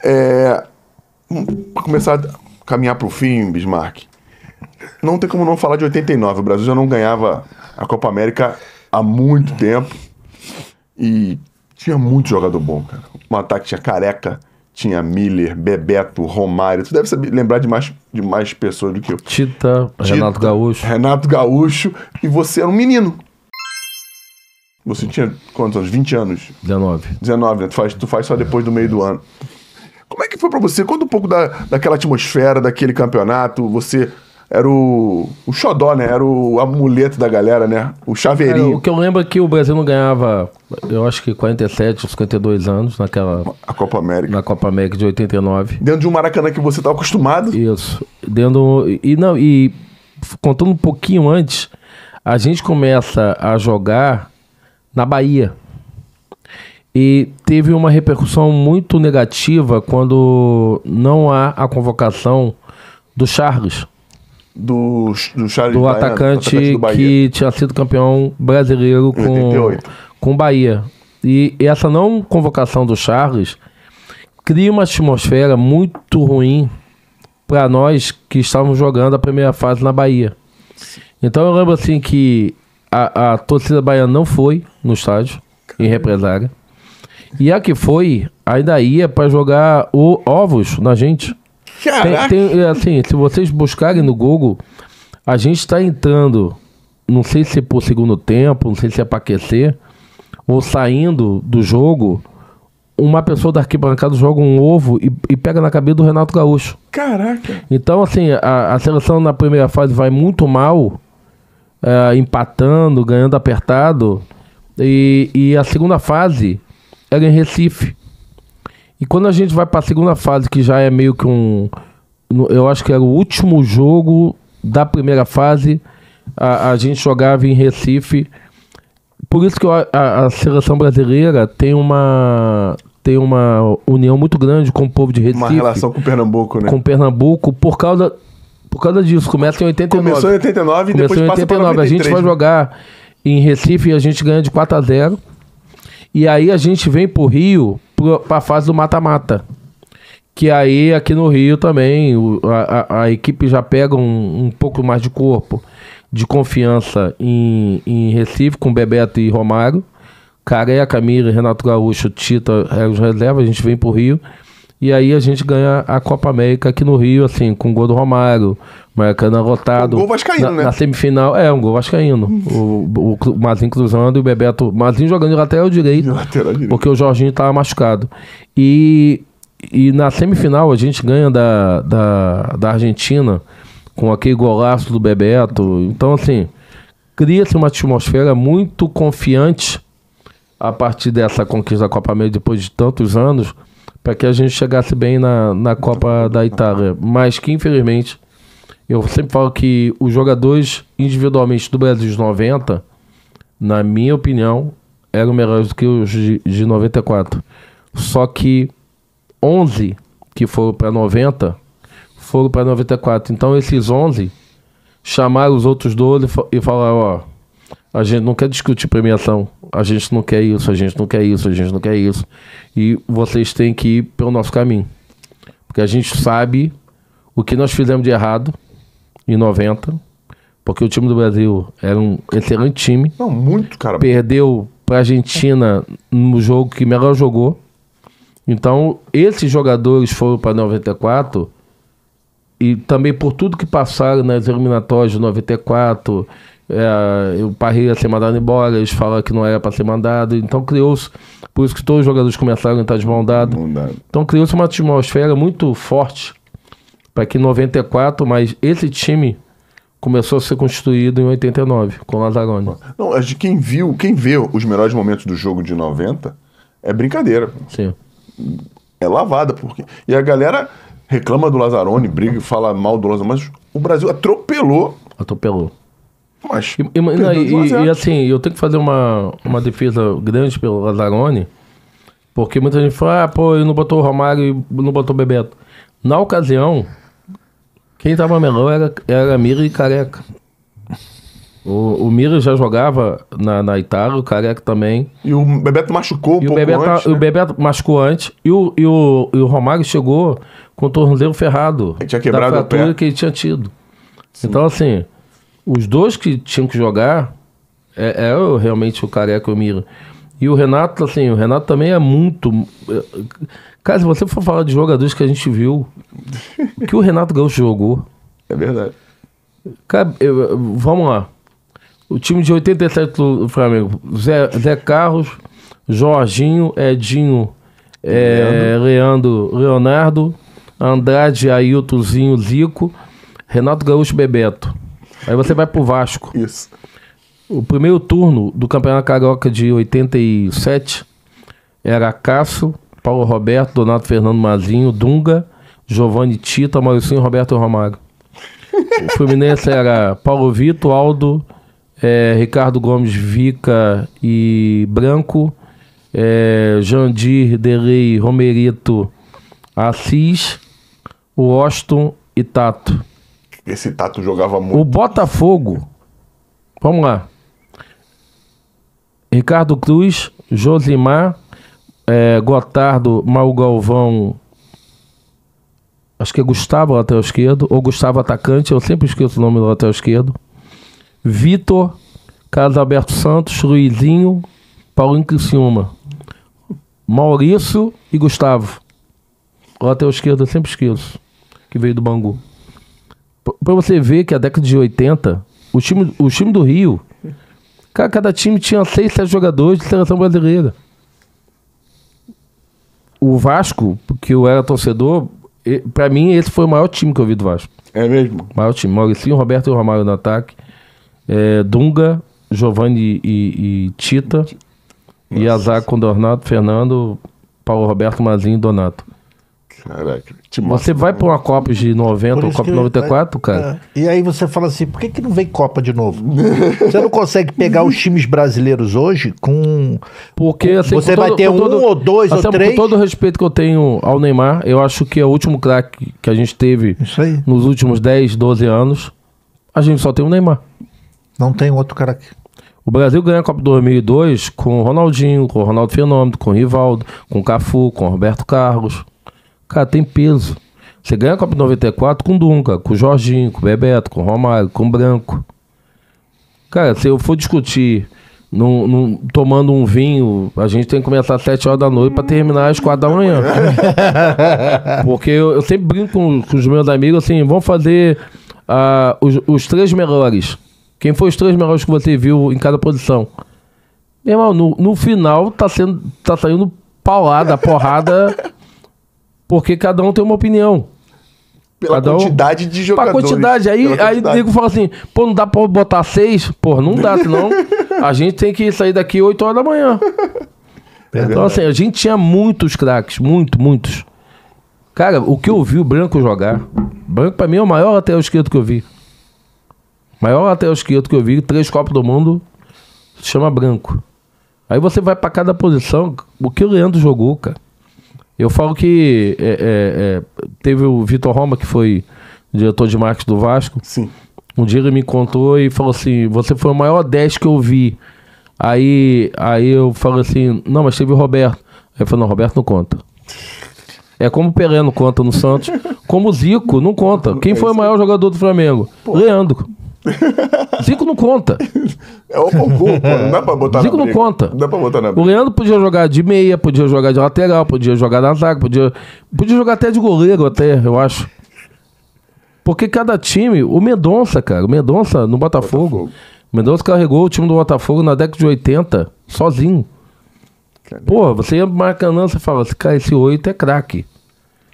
Para começar a caminhar para o fim, Bismarck, não tem como não falar de 89. O Brasil já não ganhava a Copa América há muito tempo e tinha muito jogador bom, cara. No ataque tinha Careca, tinha Miller, Bebeto, Romário. Tu deve lembrar de mais pessoas do que eu. Tita, Renato Gaúcho. Renato Gaúcho. E você era um menino. Você tinha quantos anos? 20 anos? 19, né? Tu faz só depois do meio do ano. Como é que foi pra você? Conta um pouco daquela atmosfera, daquele campeonato. Você era o xodó, né? Era o amuleto da galera, né? O chaveirinho. O que eu lembro é que o Brasil não ganhava, eu acho que 47 ou 52 anos naquela... A Copa América. Na Copa América de 89. Dentro de um Maracanã que você estava acostumado. Isso. Contando um pouquinho antes, a gente começa a jogar na Bahia. E teve uma repercussão muito negativa quando não há a convocação do Charles. Do Charles do Baiano, atacante do que tinha sido campeão brasileiro com Bahia. E essa não convocação do Charles cria uma atmosfera muito ruim para nós que estávamos jogando a primeira fase na Bahia. Então eu lembro assim que a torcida baiana não foi no estádio, em represália. E a que foi, ainda ia para jogar ovos na gente. Assim, se vocês buscarem no Google, a gente está entrando, não sei se é por segundo tempo, não sei se é para aquecer, ou saindo do jogo, uma pessoa da arquibancada joga um ovo e pega na cabeça do Renato Gaúcho. Caraca! Então, assim, a seleção na primeira fase vai muito mal, empatando, ganhando apertado, e a segunda fase era em Recife. E quando a gente vai para a segunda fase, que já é meio que eu acho que era o último jogo da primeira fase, a gente jogava em Recife. Por isso que a seleção brasileira tem uma união muito grande com o povo de Recife. Uma relação com Pernambuco, né? Com Pernambuco, por causa disso. Começa em 89. Começou em 89 e depois passa para 93. A gente vai jogar em Recife e a gente ganha de 4-0. E aí a gente vem pro Rio para a fase do mata-mata. Que aí aqui no Rio também a equipe já pega um pouco mais de corpo, de confiança em Recife, com Bebeto e Romário. Careca, Miller, Renato Gaúcho, Tita, os reservas, a gente vem pro Rio. E aí a gente ganha a Copa América aqui no Rio, assim, com o gol do Romário, Maracanã lotado. Um gol vascaíno, né? Na semifinal, um gol vascaíno. O Mazinho cruzando e o Bebeto... Mazinho jogando de lateral direito. Porque o Jorginho tava machucado. E na semifinal a gente ganha da Argentina com aquele golaço do Bebeto. Então, assim, cria-se uma atmosfera muito confiante a partir dessa conquista da Copa América depois de tantos anos, para que a gente chegasse bem na Copa da Itália. Mas que, infelizmente, eu sempre falo que os jogadores individualmente do Brasil de 90, na minha opinião, eram melhores do que os de 94. Só que 11 que foram para 90 foram para 94. Então esses 11 chamaram os outros 12 e falaram: ó, a gente não quer discutir premiação, a gente não quer isso, a gente não quer isso, a gente não quer isso. E vocês têm que ir pelo nosso caminho. Porque a gente sabe o que nós fizemos de errado em 90, porque o time do Brasil era um excelente time. Não, muito, cara. Perdeu para a Argentina no jogo que melhor jogou. Então, esses jogadores foram para 94 e também por tudo que passaram nas eliminatórias de 94, o Parreira ia ser mandado embora, eles falaram que não era para ser mandado, então criou-se, por isso que todos os jogadores começaram a entrar de mão dada. Então criou-se uma atmosfera muito forte para que em 94, mas esse time começou a ser constituído em 89, com o Lazzaroni. Não, quem vê os melhores momentos do jogo de 90 é brincadeira. Sim. É lavada, porque... E a galera reclama do Lazzaroni, briga e fala mal do Lazzaroni, mas o Brasil atropelou. Mas e assim, eu tenho que fazer uma defesa grande pelo Lazzaroni, porque muita gente fala, ele não botou o Romário e não botou o Bebeto. Na ocasião, quem estava melhor era Miller e Careca. O Mira já jogava na Itália, o Careca também. E o Bebeto machucou um pouco antes, né? O Bebeto machucou antes. E o Romário chegou com o tornozelo ferrado. Ele tinha quebrado da fratura o pé. que ele tinha tido. Sim. Então, assim, os dois que tinham que jogar realmente o Careca e o Mira. E o Renato, assim, o Renato também é muito... Cara, se você for falar de jogadores que a gente viu, que o Renato Gaúcho jogou... É verdade. Cara, vamos lá. O time de 87 do Flamengo: Zé Carlos, Jorginho, Edinho, Leonardo, Andrade, Ailtonzinho, Zico, Renato Gaúcho, Bebeto. Aí você vai pro Vasco. Isso. O primeiro turno do Campeonato Carioca de 87 era Cássio, Paulo Roberto, Donato Fernando Mazinho, Dunga, Giovanni Tita, Mauricinho, Roberto Romário. O Fluminense era Paulo Vitor, Aldo, Ricardo Gomes, Vica e Branco, Jandir, Delei, Romerito, Assis, Washington e Tato. Esse Tato jogava muito. O Botafogo, vamos lá. Ricardo Cruz, Josimar, Gotardo, Mauro Galvão, acho que é Gustavo, lateral esquerdo, ou Gustavo, atacante, eu sempre esqueço o nome do lateral esquerdo. Vitor, Carlos Alberto Santos, Luizinho, Paulinho Criciúma, Maurício e Gustavo. O lateral esquerdo eu sempre esqueço, que veio do Bangu. Pra você ver que a década de 80, o time do Rio, cada time tinha 6, 7 jogadores de seleção brasileira. O Vasco, porque eu era torcedor, pra mim esse foi o maior time que eu vi do Vasco. É mesmo? Maior time. Mauricinho, Roberto e Romário no ataque. Dunga, Giovanni e Tita. Nossa. E Azar com Donato, Fernando, Paulo Roberto, Mazinho e Donato. Caraca. Você vai pra uma Copa de 90 ou Copa de 94, cara? E aí você fala assim, por que não vem Copa de novo? Você não consegue pegar os times brasileiros hoje com... Porque assim, você vai ter ou dois ou três... Com todo o respeito que eu tenho ao Neymar, eu acho que é o último craque que a gente teve nos últimos 10, 12 anos. A gente só tem o Neymar. Não tem outro craque. O Brasil ganhou a Copa 2002 com o Ronaldinho, com o Ronaldo Fenômeno, com o Rivaldo, com o Cafu, com o Roberto Carlos. Cara, tem peso. Você ganha a Copa 94 com o Dunga, com o Jorginho, com o Bebeto, com o Romário, com o Branco. Cara, se eu for discutir tomando um vinho, a gente tem que começar às 7 horas da noite para terminar às 4 da manhã. Porque eu sempre brinco com os meus amigos assim, vamos fazer os 3 melhores. Quem foi os 3 melhores que você viu em cada posição? Meu irmão, no final tá saindo paulada, porrada... Porque cada um tem uma opinião. Pela quantidade de jogadores. Pela quantidade. Aí o nego fala assim, pô, não dá pra botar 6? Pô, não dá, senão a gente tem que sair daqui 8 horas da manhã. Então, assim, a gente tinha muitos craques, muitos. Cara, o que eu vi o Branco jogar, Branco pra mim é o maior lateral esquerdo que eu vi. Maior lateral esquerdo que eu vi, 3 Copas do Mundo, se chama Branco. Aí você vai pra cada posição, o que o Leandro jogou, cara. Eu falo que teve o Vitor Roma, que foi diretor de marketing do Vasco. Sim. Um dia ele me contou e falou assim, você foi o maior 10 que eu vi. Aí eu falo assim, não, mas teve o Roberto. Aí eu falei, não, Roberto não conta. É como o Pelé não conta no Santos, como o Zico não conta. Quem foi o maior jogador do Flamengo? Pô. Leandro. Zico não conta. É o concurso, não dá pra botar Zico na briga. Não conta. Não dá pra botar na briga. O Leandro podia jogar de meia, podia jogar de lateral, podia jogar na zaga, podia jogar até de goleiro, até, eu acho. Porque cada time, o Mendonça, cara, o Mendonça no Botafogo. O Mendonça carregou o time do Botafogo na década de 80, sozinho. Caramba. Pô, você ia marcando, você fala assim, cara, esse 8 é craque.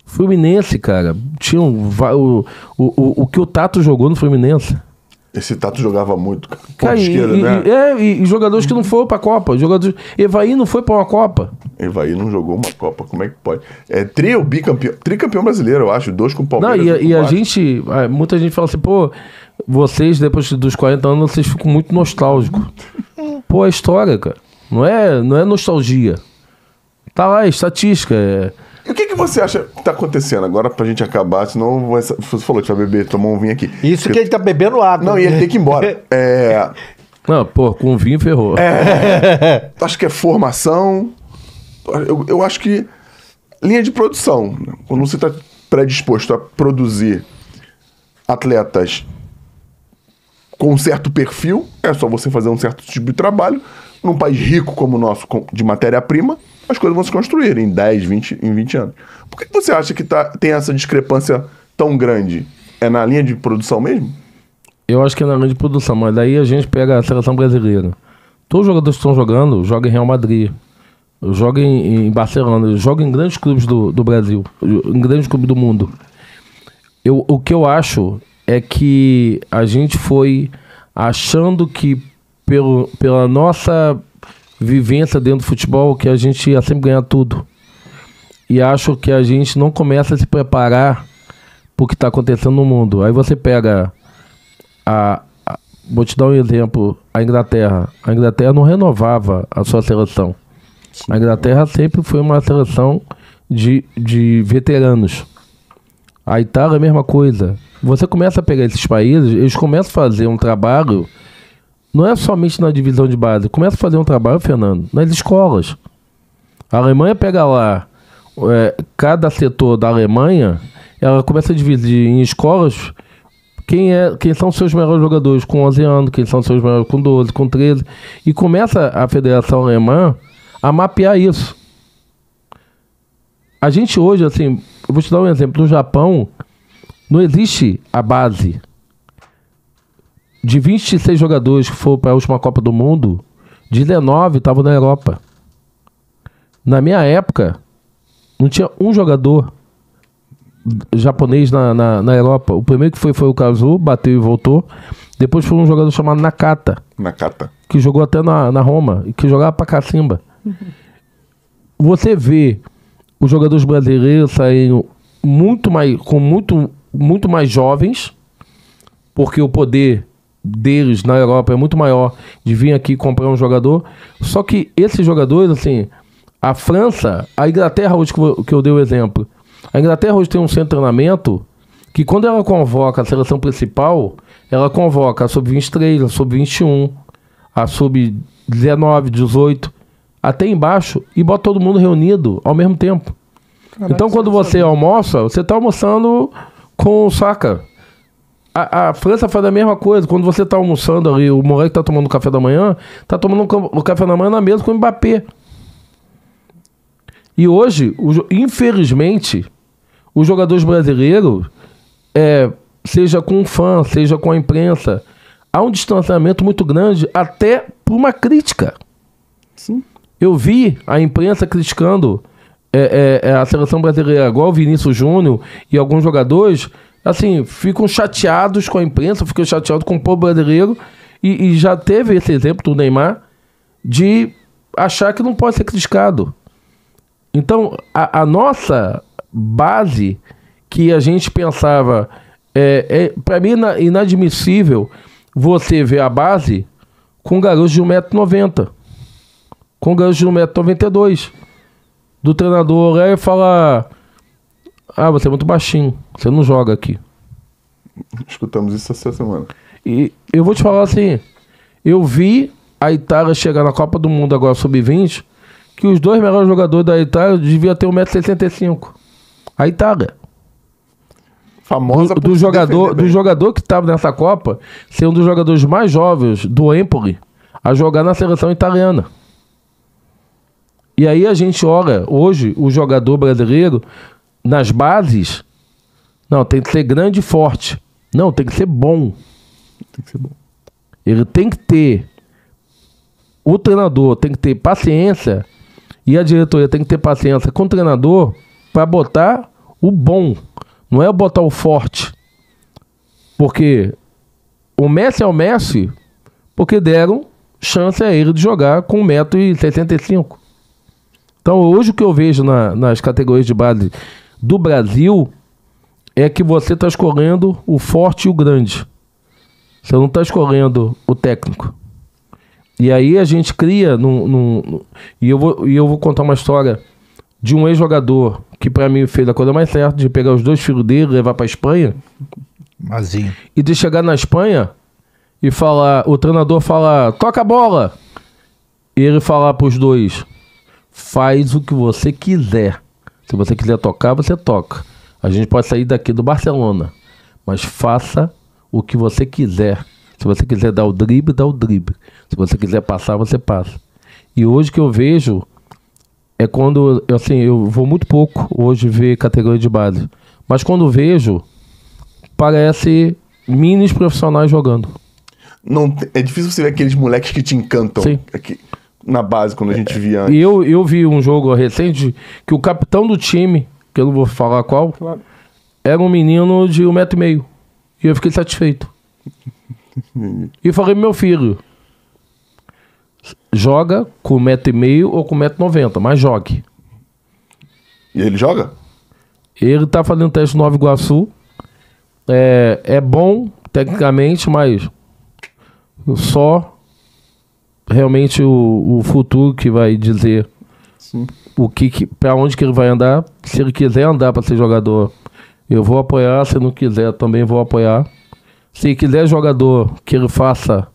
Fluminense, cara, tinha o que o Tato jogou no Fluminense. Esse Tato jogava muito, cara. Esquerda, né? E jogadores que não foram pra Copa. Evaí não foi pra uma Copa. Evaí não jogou uma Copa, como é que pode? Tricampeão brasileiro, eu acho, 2 com o Palmeiras. Não, e a gente, muita gente fala assim, pô, vocês depois dos 40 anos, vocês ficam muito nostálgicos. Pô, a história, cara, não é nostalgia. Tá lá, é estatística. E o que você acha que tá acontecendo agora pra gente acabar? Senão você falou que vai beber, tomar um vinho aqui. Isso que ele tá bebendo água. Não, e ele tem que ir embora. Não, pô, com vinho ferrou. Acho que é formação. Eu acho que linha de produção. Quando você tá predisposto a produzir atletas com um certo perfil, é só você fazer um certo tipo de trabalho. Num país rico como o nosso, de matéria-prima, as coisas vão se construir em 10, 20 anos. Por que você acha que tem essa discrepância tão grande? É na linha de produção mesmo? Eu acho que é na linha de produção, mas daí a gente pega a seleção brasileira. Todos os jogadores que estão jogando, jogam em Real Madrid, jogam em Barcelona, jogam em grandes clubes do Brasil, em grandes clubes do mundo. O que eu acho é que a gente foi achando que pela nossa vivência dentro do futebol, que a gente ia sempre ganhar tudo. E acho que a gente não começa a se preparar para o que está acontecendo no mundo. Aí você pega vou te dar um exemplo, a Inglaterra. A Inglaterra não renovava a sua seleção. A Inglaterra sempre foi uma seleção de veteranos. A Itália é a mesma coisa. Você começa a pegar esses países, eles começam a fazer um trabalho. Não é somente na divisão de base. Começa a fazer um trabalho, Fernando, nas escolas. A Alemanha pega lá, cada setor da Alemanha, ela começa a dividir em escolas quem são os seus melhores jogadores com 11 anos, quem são os seus melhores com 12, com 13. E começa a Federação Alemã a mapear isso. A gente hoje, assim, eu vou te dar um exemplo. No Japão, não existe a base. De 26 jogadores que foram para a última Copa do Mundo, 19 estavam na Europa. Na minha época, não tinha um jogador japonês na Europa. O primeiro que foi o Kazu, bateu e voltou. Depois foi um jogador chamado Nakata. Que jogou até na Roma, e que jogava pra cacimba. Você vê os jogadores brasileiros saindo muito mais jovens, porque o poder deles na Europa é muito maior de vir aqui comprar um jogador. Só que esses jogadores, assim, a França, a Inglaterra hoje que eu dei o exemplo, a Inglaterra hoje tem um centro de treinamento que quando ela convoca a seleção principal, ela convoca a sub-23, a sub-21, a sub-19, 18, até embaixo, e bota todo mundo reunido ao mesmo tempo. Caraca, então quando você almoça, você está almoçando com o saca. A França faz a mesma coisa. Quando você está almoçando ali, o moleque está tomando café da manhã, está tomando o café da manhã na mesa com o Mbappé. E hoje, infelizmente, os jogadores brasileiros, seja com o fã, seja com a imprensa, há um distanciamento muito grande, até por uma crítica. Sim. Eu vi a imprensa criticando a seleção brasileira, igual o Vinícius Júnior e alguns jogadores, assim, ficam chateados com a imprensa, ficam chateados com o povo brasileiro, e já teve esse exemplo do Neymar, de achar que não pode ser criticado. Então, a nossa base, que a gente pensava, para mim inadmissível você ver a base com garotos de 1,90 m, com garotos de 1,92 m, do treinador olhar e falar: você é muito baixinho, você não joga aqui. Escutamos isso essa semana. E eu vou te falar assim, eu vi a Itália chegar na Copa do Mundo agora sub-20, que os dois melhores jogadores da Itália deviam ter 1,65 m. A Itália. Famosa do jogador que estava nessa Copa, ser um dos jogadores mais jovens do Empoli a jogar na seleção italiana. E aí a gente olha, hoje, o jogador brasileiro, nas bases, não, tem que ser grande e forte. Não, tem que ser bom. Tem que ser bom. Ele tem que ter, o treinador tem que ter paciência, e a diretoria tem que ter paciência com o treinador para botar o bom, não é botar o forte. Porque o Messi é o Messi porque deram chance a ele de jogar com 1,65 m. Então hoje o que eu vejo nas categorias de base do Brasil é que você está escolhendo o forte e o grande. Você não está escolhendo o técnico. E aí a gente cria... E eu vou contar uma história de um ex-jogador que pra mim fez a coisa mais certa, de pegar os 2 filhos dele, levar pra Espanha. Mazinho. E de chegar na Espanha e falar, o treinador falar, toca a bola. E ele falar pros 2, faz o que você quiser. Se você quiser tocar, você toca. A gente pode sair daqui do Barcelona, mas faça o que você quiser. Se você quiser dar o drible, dá o drible. Se você quiser passar, você passa. E hoje que eu vejo, é quando, assim, eu vou muito pouco hoje ver categoria de base. Mas quando vejo, parece minis profissionais jogando. Não, é difícil você ver aqueles moleques que te encantam. Sim. Aqui, na base, quando a gente via antes. E eu vi um jogo recente que o capitão do time, que eu não vou falar qual, Claro. era um menino de 1,5 m. E eu fiquei satisfeito. E falei pro meu filho, joga com 1,5 m ou com 1,90 m, mas jogue. E ele joga? Ele tá fazendo teste no Nova Iguaçu. É bom, tecnicamente, mas só realmente o futuro que vai dizer o que para onde que ele vai andar. Se ele quiser andar para ser jogador, eu vou apoiar. Se não quiser, também vou apoiar. Se quiser jogador, que ele faça,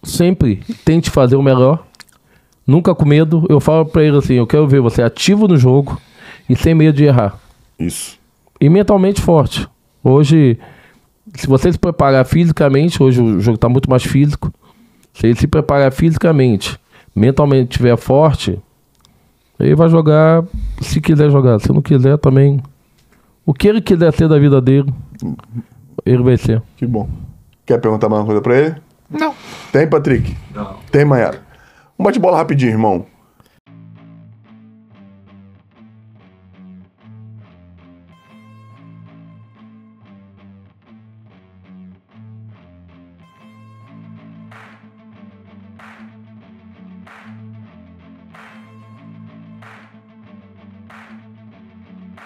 sempre tente fazer o melhor, nunca com medo. Eu falo para ele assim, eu quero ver você ativo no jogo e sem medo de errar. Isso. E mentalmente forte. Hoje, se você se preparar fisicamente, hoje o jogo está muito mais físico. Se ele se preparar fisicamente, mentalmente estiver forte, ele vai jogar se quiser jogar. Se não quiser também, o que ele quiser ser da vida dele, ele vai ser. Que bom. Quer perguntar mais uma coisa pra ele? Não. Tem, Patrick? Não. Tem, Maiara? Um bate-bola rapidinho, irmão.